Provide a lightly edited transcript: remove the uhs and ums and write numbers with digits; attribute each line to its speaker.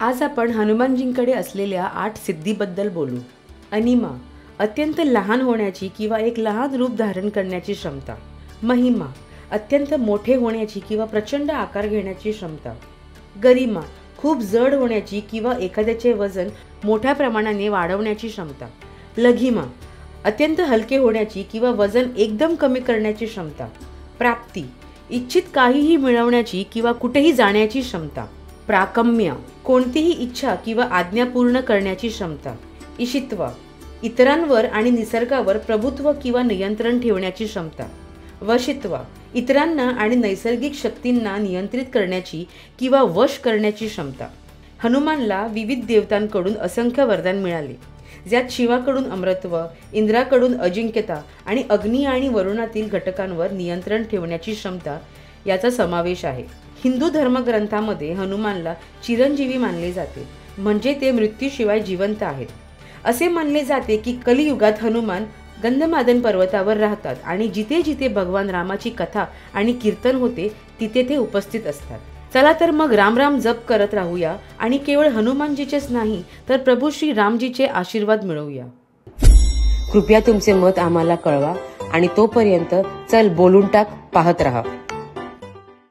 Speaker 1: आज आपण हनुमानजींकडे असलेल्या 8 सिद्धीबद्दल बोलू। अनिमा, अत्यंत लहान होण्याची किंवा एक लहान रूप धारण करण्याची क्षमता। महिमा, अत्यंत मोठे होण्याची किंवा प्रचंड आकार घेण्याची क्षमता। गरिमा, खूप जड होण्याची किंवा एखाद्याचे वजन मोठ्या प्रमाणाने वाढवण्याची क्षमता। लघिमा, अत्यंत हलके होण्याची किंवा वजन एकदम कमी करण्याची क्षमता। प्राप्ती, इच्छित काहीही मिळवण्याची किंवा कुठेही जाण्याची क्षमता। प्राकम्य, कोणतीही इच्छा किंवा आज्ञा पूर्ण करण्याची क्षमता। ईशित्व, इतरांवर आणि निसर्गावर प्रभुत्व किंवा नियंत्रण ठेवण्याची क्षमता। वशित्व, इतरांना आणि नैसर्गिक शक्तींना नियंत्रित करण्याची किंवा वश करण्याची क्षमता। हनुमानला विविध देवतांकडून असंख्य वरदान मिळाले, ज्यात शिवाकडून अमरत्व, इंद्राकडून अजिंक्यता आणि अग्नी आणि वरुणातील घटकांवर नियंत्रण ठेवण्याची क्षमता याचा समावेश आहे। हिंदू धर्मग्रंथामध्ये हनुमानला चिरंजीवी मानले जाते, म्हणजे ते मृत्यूशिवाय जिवंत आहेत। असे मानले जाते की कलियुगात हनुमान गंधमादन पर्वतावर राहतात आणि जिथे जिथे भगवान रामाची कथा आणि कीर्तन होते तिथे ते उपस्थित असतात। चला तर मग राम राम जप करत राहूया आणि केवळ हनुमानजीचेच नाही तर प्रभू श्री रामजीचे आशीर्वाद मिळवूया।
Speaker 2: कृपया तुमचे मत आम्हाला कळवा आणि तोपर्यंत चल बोलून टाक पाहत रहा।